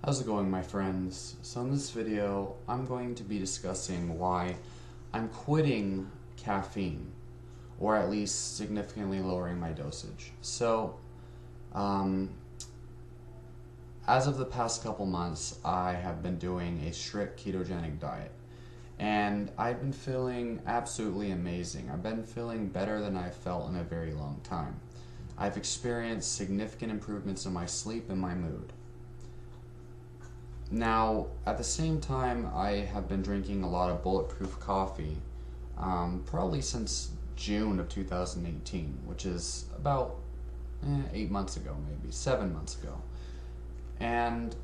How's it going, my friends? So in this video, I'm going to be discussing why I'm quitting caffeine, or at least significantly lowering my dosage. Um, as of the past couple months, I have been doing a strict ketogenic diet, and I've been feeling absolutely amazing. I've been feeling better than I've felt in a very long time. I've experienced significant improvements in my sleep and my mood. Now, at the same time, I have been drinking a lot of bulletproof coffee, probably since June of 2018, which is about 8 months ago, maybe 7 months ago. And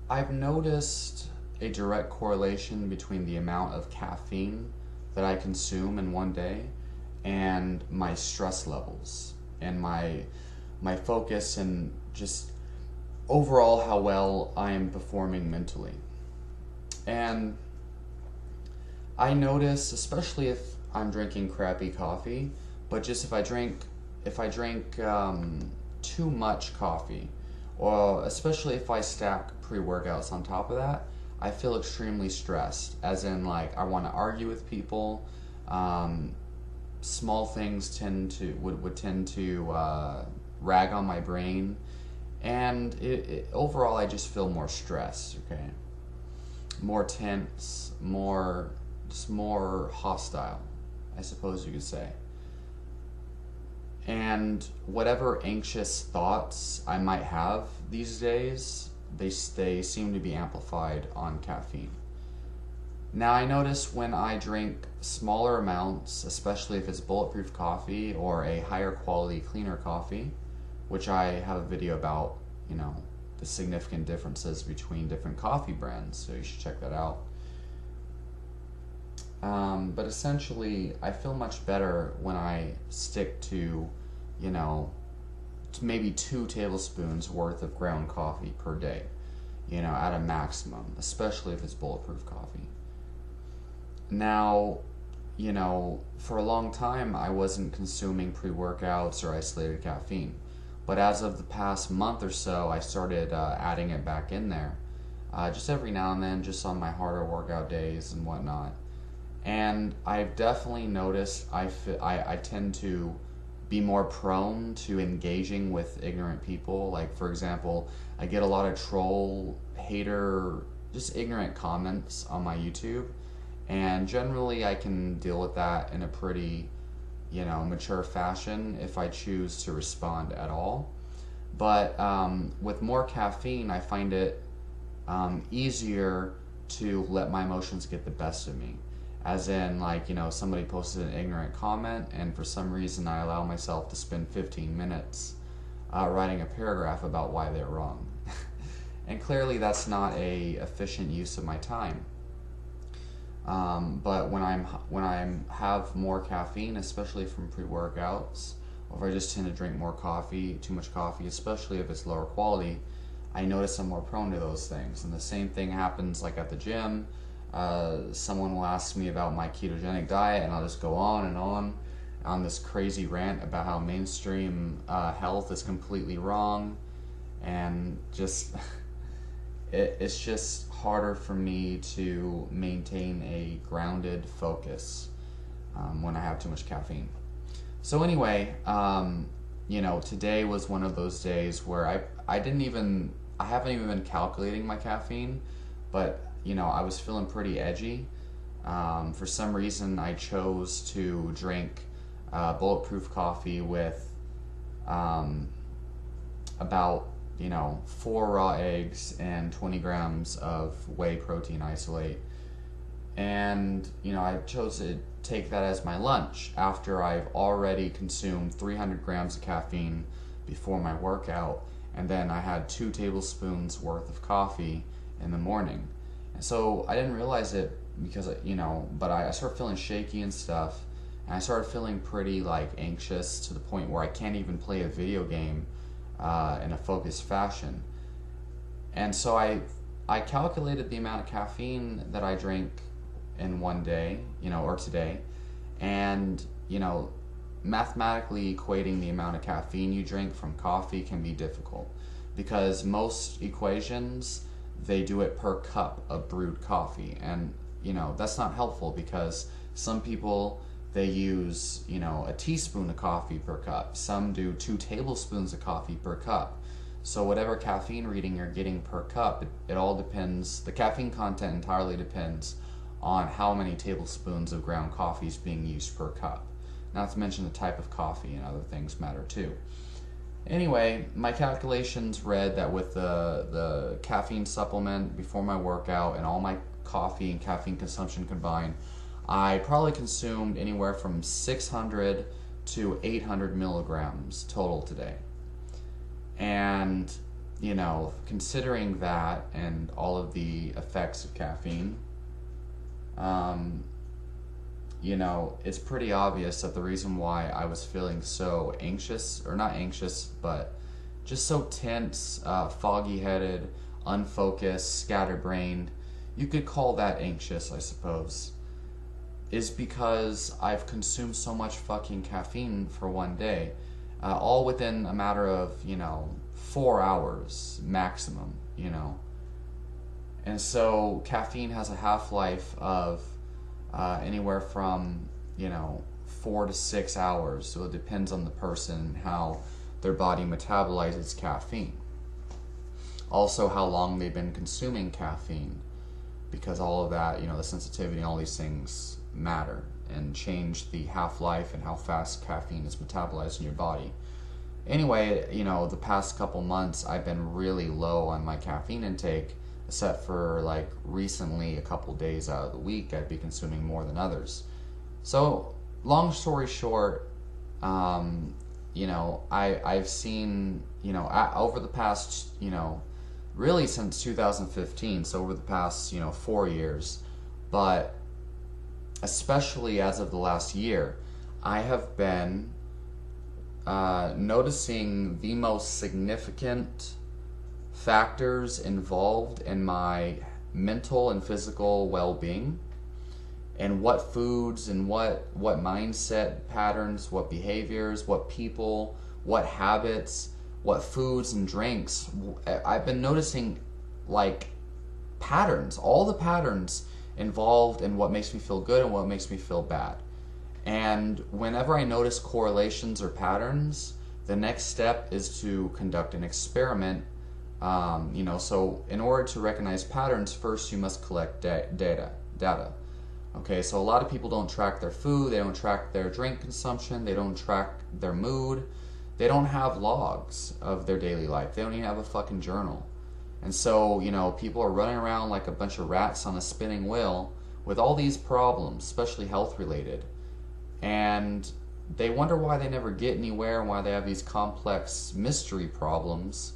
I've noticed a direct correlation between the amount of caffeine that I consume in one day and my stress levels and my focus and just overall how well I am performing mentally. And I notice, especially if I'm drinking crappy coffee, but just if I drink too much coffee, or especially if I stack pre-workouts on top of that, I feel extremely stressed. As in, like, I want to argue with people. Um, Small things would tend to rag on my brain, and overall I just feel more stressed. Okay, more tense, more hostile, I suppose you could say. And whatever anxious thoughts I might have these days, they seem to be amplified on caffeine. Now, I notice when I drink smaller amounts, especially if it's bulletproof coffee or a higher quality, cleaner coffee, which I have a video about, the significant differences between different coffee brands, so you should check that out. But essentially, I feel much better when I stick you know, to maybe 2 tablespoons worth of ground coffee per day, at a maximum, especially if it's bulletproof coffee. Now, for a long time, I wasn't consuming pre-workouts or isolated caffeine. But as of the past month or so, I started adding it back in there. Just every now and then, just on my harder workout days and whatnot. And I've definitely noticed I tend to be more prone to engaging with ignorant people. Like, for example, I get a lot of troll, hater, just ignorant comments on my YouTube. And generally, I can deal with that in a pretty, mature fashion if I choose to respond at all. But with more caffeine, I find it easier to let my emotions get the best of me. As in, like, somebody posted an ignorant comment, and for some reason, I allow myself to spend 15 minutes writing a paragraph about why they're wrong. And clearly, that's not a efficient use of my time. But when I'm have more caffeine, especially from pre-workouts, or if I just tend to drink more coffee, too much coffee, especially if it's lower quality, I notice I'm more prone to those things. And the same thing happens like at the gym. Someone will ask me about my ketogenic diet, and I'll just go on this crazy rant about how mainstream health is completely wrong, and just it's just harder for me to maintain a grounded focus when I have too much caffeine. So anyway, today was one of those days where I haven't even been calculating my caffeine, but I was feeling pretty edgy. For some reason, I chose to drink bulletproof coffee with about 4 raw eggs and 20 grams of whey protein isolate. And, I chose to take that as my lunch after I've already consumed 300 grams of caffeine before my workout. And then I had 2 tablespoons worth of coffee in the morning. And so I didn't realize it because, but I started feeling shaky and stuff. And I started feeling pretty, anxious to the point where I can't even play a video game in a focused fashion. And so I calculated the amount of caffeine that I drink in one day, or today, and mathematically equating the amount of caffeine you drink from coffee can be difficult because most equations they do it per cup of brewed coffee. And, that's not helpful because some people, they use, a teaspoon of coffee per cup. Some do 2 tablespoons of coffee per cup. So whatever caffeine reading you're getting per cup, it all depends, the caffeine content entirely depends on how many tablespoons of ground coffee is being used per cup. Not to mention the type of coffee and other things matter too. Anyway, my calculations read that with the caffeine supplement before my workout and all my coffee and caffeine consumption combined, I probably consumed anywhere from 600 to 800 milligrams total today. And, considering that and all of the effects of caffeine, it's pretty obvious that the reason why I was feeling so anxious, or not anxious, but just so tense, foggy-headed, unfocused, scatterbrained, you could call that anxious, I suppose, is because I've consumed so much fucking caffeine for one day, all within a matter of, 4 hours maximum, And so caffeine has a half-life of anywhere from 4 to 6 hours, so it depends on the person and how their body metabolizes caffeine. Also how long they've been consuming caffeine, because all of that, the sensitivity and all these things matter and change the half-life and how fast caffeine is metabolized in your body. Anyway, the past couple months I've been really low on my caffeine intake, except for like recently a couple days out of the week I'd be consuming more than others. So long story short, I've seen, over the past, really since 2015, so over the past, 4 years, but especially as of the last year, I have been noticing the most significant factors involved in my mental and physical well-being, and what foods and what mindset patterns, what behaviors, what people, what habits, what foods and drinks. I've been noticing like patterns, all the patterns involved in what makes me feel good and what makes me feel bad. And whenever I notice correlations or patterns, the next step is to conduct an experiment. So in order to recognize patterns, first you must collect data. Okay, so a lot of people don't track their food, they don't track their drink consumption, they don't track their mood, they don't have logs of their daily life, they don't even have a fucking journal. And so, people are running around like a bunch of rats on a spinning wheel with all these problems, especially health related. And they wonder why they never get anywhere and why they have these complex mystery problems.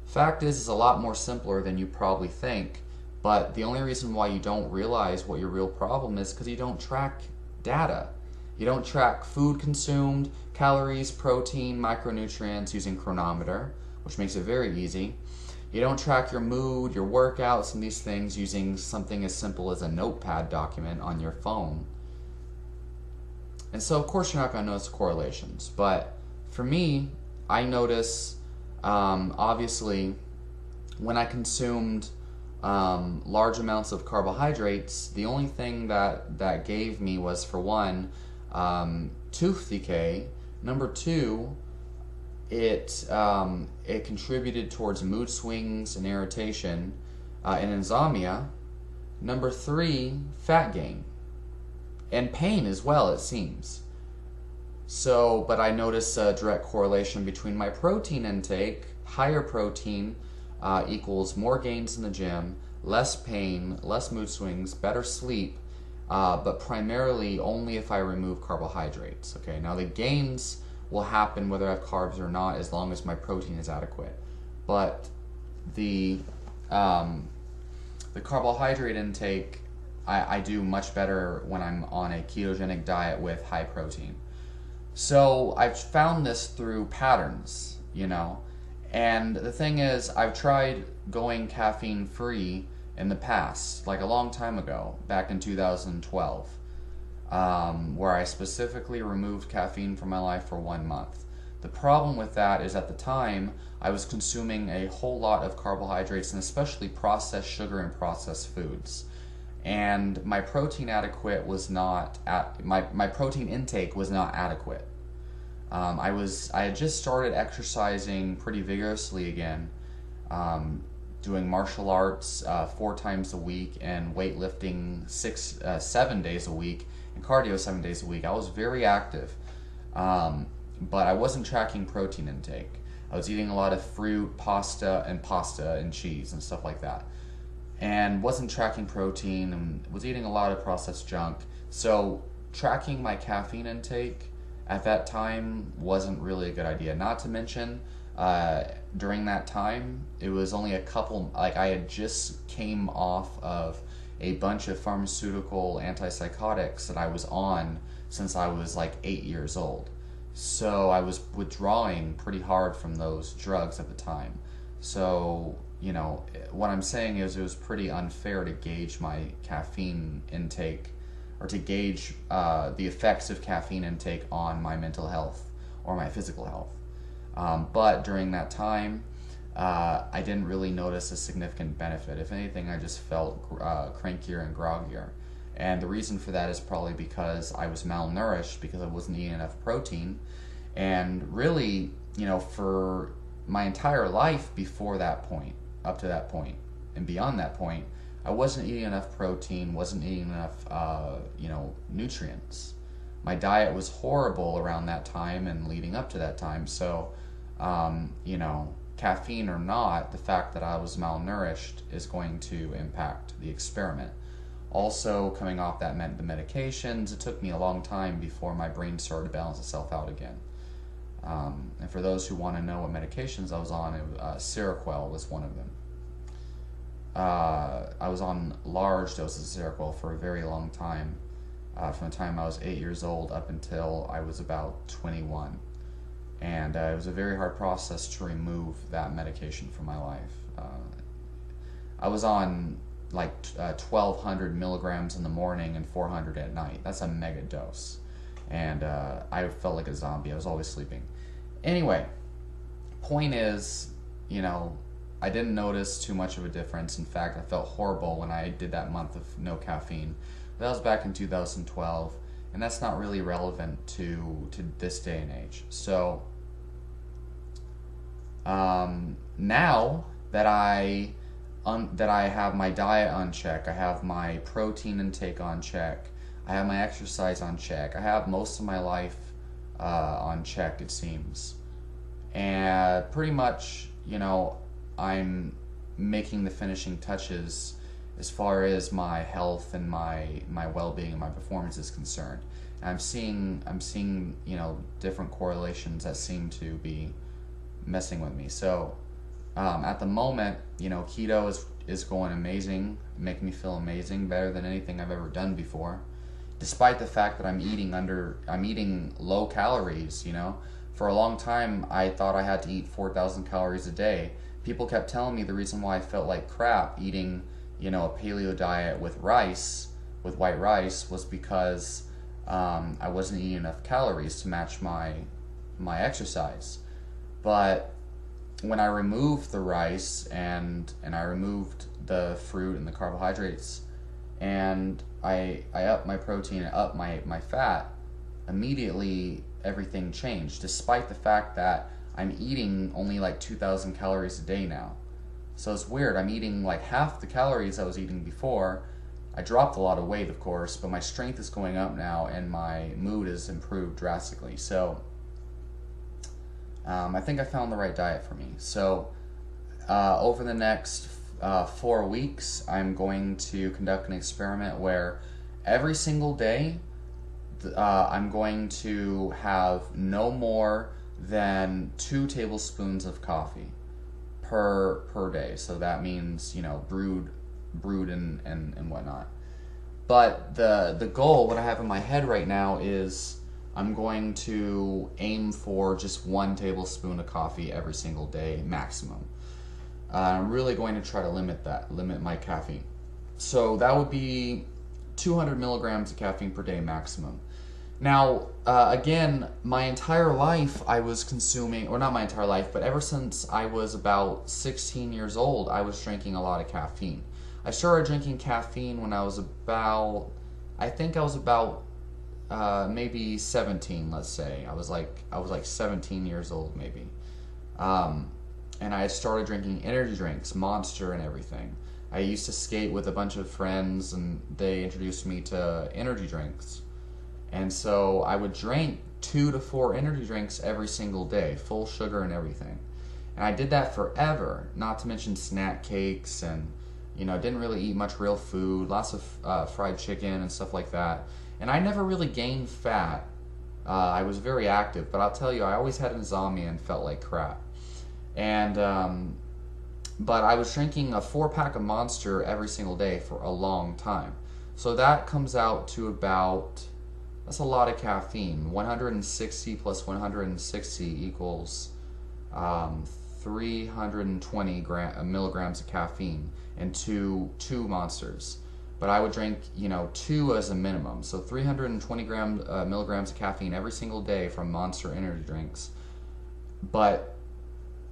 Fact is, it's a lot more simpler than you probably think, but the only reason why you don't realize what your real problem is because you don't track data. You don't track food consumed, calories, protein, micronutrients using chronometer, which makes it very easy. You don't track your mood, your workouts, and these things using something as simple as a notepad document on your phone. And so, of course, you're not going to notice correlations. But for me, I notice, obviously, when I consumed large amounts of carbohydrates, the only thing that gave me was, for one, tooth decay. Number two, it contributed towards mood swings and irritation and insomnia. Number three, fat gain. And pain as well, it seems. So, but I notice a direct correlation between my protein intake. Higher protein equals more gains in the gym, less pain, less mood swings, better sleep, but primarily only if I remove carbohydrates. Okay, now the gains will happen whether I have carbs or not, as long as my protein is adequate. But the carbohydrate intake, I do much better when I'm on a ketogenic diet with high protein. So I've found this through patterns, and the thing is, I've tried going caffeine free in the past, like a long time ago, back in 2012, where I specifically removed caffeine from my life for 1 month. The problem with that is at the time I was consuming a whole lot of carbohydrates and especially processed sugar and processed foods. And my protein adequate was not at my protein intake was not adequate. I had just started exercising pretty vigorously again, doing martial arts 4 times a week and weightlifting 7 days a week and cardio 7 days a week. I was very active, but I wasn't tracking protein intake. I was eating a lot of fruit, pasta and cheese and stuff like that, and wasn't tracking protein and was eating a lot of processed junk. So tracking my caffeine intake at that time wasn't really a good idea. Not to mention, during that time, it was only I had just came off of a bunch of pharmaceutical antipsychotics that I was on since I was like 8 years old. So I was withdrawing pretty hard from those drugs at the time. So, what I'm saying is it was pretty unfair to gauge my caffeine intake or to gauge the effects of caffeine intake on my mental health or my physical health. But during that time, I didn't really notice a significant benefit. If anything, I just felt crankier and groggier. And the reason for that is probably because I was malnourished because I wasn't eating enough protein. And really, for my entire life before that point, up to that point, and beyond that point, I wasn't eating enough protein, wasn't eating enough, nutrients. My diet was horrible around that time and leading up to that time. So, caffeine or not, the fact that I was malnourished is going to impact the experiment. Also, coming off the medications, it took me a long time before my brain started to balance itself out again. And for those who want to know what medications I was on, Seroquel was one of them. I was on large doses of Seroquel for a very long time, from the time I was 8 years old up until I was about 21. And it was a very hard process to remove that medication from my life. I was on like 1,200 milligrams in the morning and 400 at night. That's a mega dose. And I felt like a zombie. I was always sleeping. Anyway, point is, I didn't notice too much of a difference. In fact, I felt horrible when I did that month of no caffeine. That was back in 2012, and that's not really relevant to this day and age. So now that I have my diet on check, I have my protein intake on check, I have my exercise on check, I have most of my life on check, it seems. And pretty much, I'm making the finishing touches as far as my health and my well-being and my performance is concerned. And I'm seeing different correlations that seem to be messing with me. So at the moment, keto is going amazing, making me feel amazing, better than anything I've ever done before. Despite the fact that I'm eating low calories, For a long time, I thought I had to eat 4,000 calories a day. People kept telling me the reason why I felt like crap eating, a paleo diet with white rice, was because I wasn't eating enough calories to match my exercise. But when I removed the rice and I removed the fruit and the carbohydrates, and I upped my protein and upped my fat, immediately everything changed, despite the fact that I'm eating only like 2,000 calories a day now. So it's weird. I'm eating like half the calories I was eating before. I dropped a lot of weight, of course, but my strength is going up now and my mood has improved drastically. So I think I found the right diet for me. So over the next 4 weeks, I'm going to conduct an experiment where every single day I'm going to have no more than 2 tablespoons of coffee per day. So that means, brewed and whatnot. But the goal, what I have in my head right now, is I'm going to aim for just 1 tablespoon of coffee every single day maximum. I'm really going to try to limit my caffeine. So that would be 200 milligrams of caffeine per day maximum. Now, again, my entire life I was consuming, or not my entire life, but ever since I was about 16 years old, I was drinking a lot of caffeine. I started drinking caffeine when I was about, I think I was about maybe 17, let's say. I was like 17 years old, maybe. Um, and I started drinking energy drinks, Monster and everything. I used to skate with a bunch of friends, and they introduced me to energy drinks. And so I would drink 2 to 4 energy drinks every single day, full sugar and everything. And I did that forever, not to mention snack cakes and, didn't really eat much real food, lots of fried chicken and stuff like that. And I never really gained fat. I was very active, but I'll tell you, I always had insomnia and felt like crap. And, but I was drinking a 4 pack of Monster every single day for a long time. So that comes out to about, that's a lot of caffeine. 160 plus 160 equals 320 milligrams of caffeine and two Monsters. But I would drink, 2 as a minimum. So 320 milligrams of caffeine every single day from Monster energy drinks. But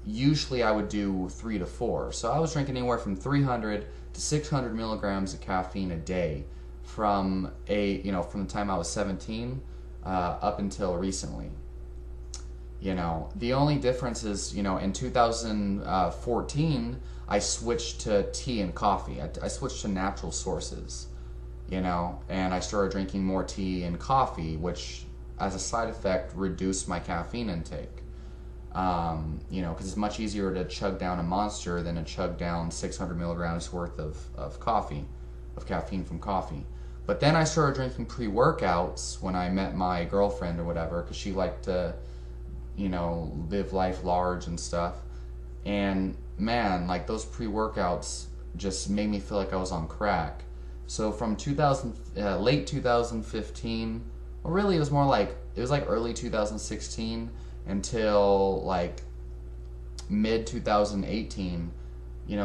usually I would do 3 to 4. So I was drinking anywhere from 300 to 600 milligrams of caffeine a day from from the time I was 17 up until recently. The only difference is, in 2014, I switched to tea and coffee. I switched to natural sources, and I started drinking more tea and coffee, which, as a side effect, reduced my caffeine intake. Because it's much easier to chug down a Monster than to chug down 600 milligrams worth of caffeine from coffee. But then I started drinking pre-workouts when I met my girlfriend or whatever, because she liked to, live life large and stuff. And man, like those pre-workouts just made me feel like I was on crack. So from late 2015, well, really it was early 2016 until like mid 2018.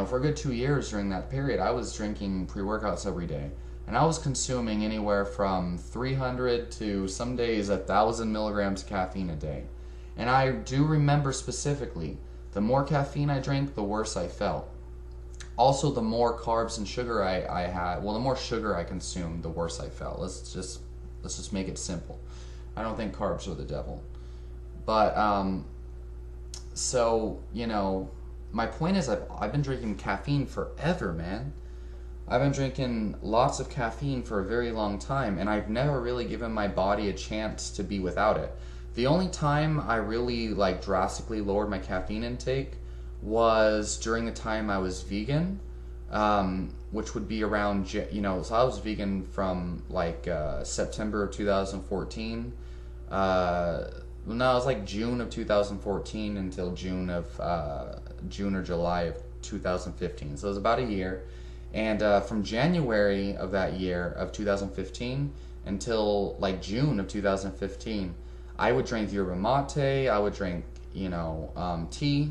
For a good 2 years during that period, I was drinking pre-workouts every day. And I was consuming anywhere from 300 to some days 1,000 milligrams of caffeine a day. And I do remember specifically, the more caffeine I drank, the worse I felt. Also, the more carbs and sugar I had, well, the more sugar I consumed, the worse I felt. Let's just make it simple. I don't think carbs are the devil. But, so, my point is I've been drinking caffeine forever, man. I've been drinking lots of caffeine for a very long time, and I've never really given my body a chance to be without it. The only time I really drastically lowered my caffeine intake was during the time I was vegan, which would be around, so I was vegan from September of 2014. No, it was June of 2014 until June or July of 2015. So it was about a year. And from January of that year of 2015 until June of 2015, I would drink yerba mate, I would drink, tea,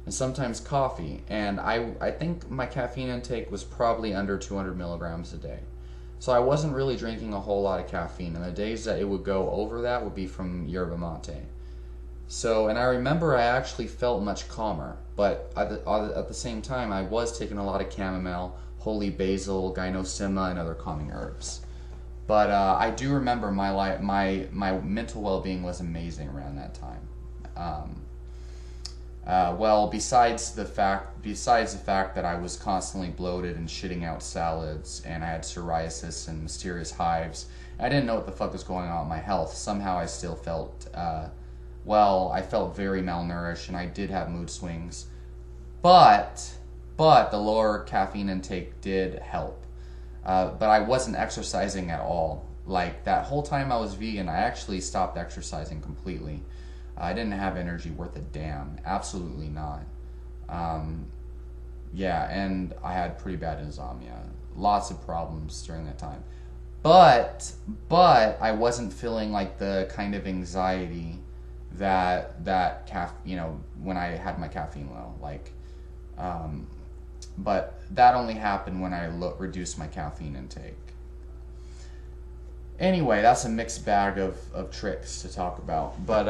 and sometimes coffee. And I think my caffeine intake was probably under 200 milligrams a day. So I wasn't really drinking a whole lot of caffeine. And the days that it would go over that would be from yerba mate. So, and I remember I actually felt much calmer. But at the same time, I was taking a lot of chamomile, holy basil, gynosema, and other calming herbs. But I do remember my mental well-being was amazing around that time. Well, besides the fact that I was constantly bloated and shitting out salads, and I had psoriasis and mysterious hives, I didn't know what the fuck was going on with my health. Somehow I still felt, I felt very malnourished, and I did have mood swings. But the lower caffeine intake did help. But I wasn't exercising at all. That whole time I was vegan, I actually stopped exercising completely. I didn't have energy worth a damn. Absolutely not. And I had pretty bad insomnia. Lots of problems during that time. But I wasn't feeling the kind of anxiety that when I had my caffeine low. But that only happened when I reduced my caffeine intake. Anyway, that's a mixed bag of tricks to talk about. But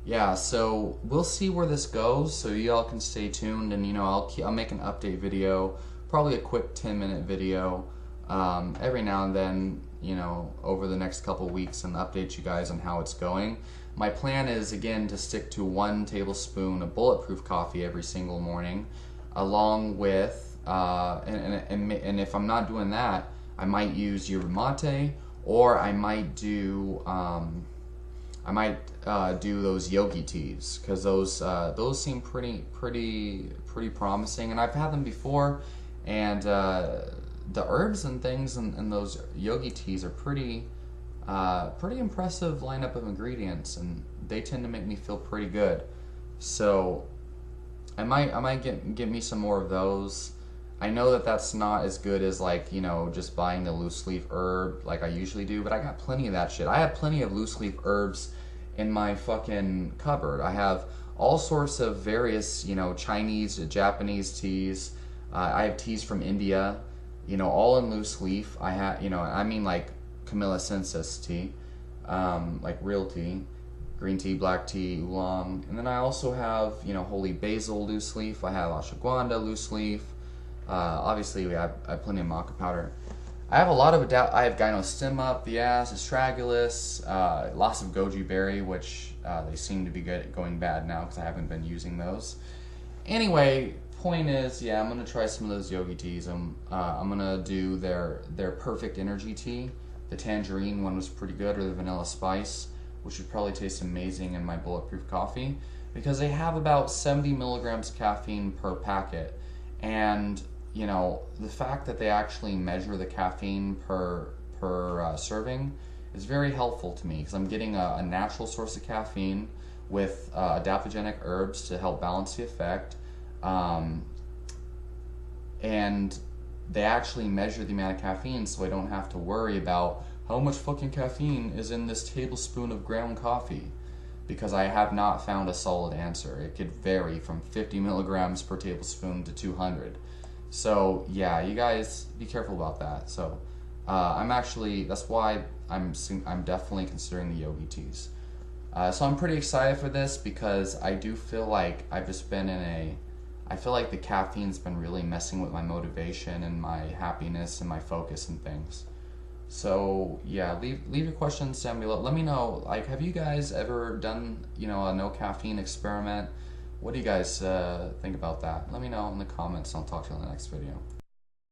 yeah, so we'll see where this goes. So y'all can stay tuned, and I'll make an update video, probably a quick 10-minute video, every now and then, over the next couple weeks, and update you guys on how it's going. My plan is, again, to stick to 1 tablespoon of bulletproof coffee every single morning, along with and if I'm not doing that, I might use yerba mate, or I might do do those yogi teas, because those seem pretty promising, and I've had them before, and the herbs and things in those yogi teas are pretty impressive lineup of ingredients, and they tend to make me feel pretty good. So I might get me some more of those. I know that that's not as good as, like, just buying the loose leaf herb like I usually do, but I got plenty of that shit. I have plenty of loose leaf herbs in my fucking cupboard. I have all sorts of various, Chinese, Japanese teas. I have teas from India, all in loose leaf. I have, I mean, like Camellia sinensis tea, like real tea, green tea, black tea, oolong. And then I also have, holy basil loose leaf. I have ashwagandha loose leaf. Obviously, I have plenty of maca powder. I have a lot of I have gynostemma up the ass, astragalus, lots of goji berry, which they seem to be going bad now because I haven't been using those. Anyway, point is, yeah, I'm gonna try some of those yogi teas. I'm gonna do their perfect energy tea. The tangerine one was pretty good, or the vanilla spice, which would probably taste amazing in my bulletproof coffee, because they have about 70 milligrams caffeine per packet, and the fact that they actually measure the caffeine per serving is very helpful to me, because I'm getting a natural source of caffeine with adaptogenic herbs to help balance the effect, and they actually measure the amount of caffeine, so I don't have to worry about how much fucking caffeine is in this tablespoon of ground coffee, because I have not found a solid answer. It could vary from 50 milligrams per tablespoon to 200. So yeah, you guys be careful about that. So that's why I'm definitely considering the yogi teas. So I'm pretty excited for this, because I do feel like I've just been I feel like the caffeine's been really messing with my motivation and my happiness and my focus and things. So yeah, leave your questions down below. Let me know, like, have you guys ever done, a no caffeine experiment? What do you guys think about that? Let me know in the comments. I'll talk to you in the next video.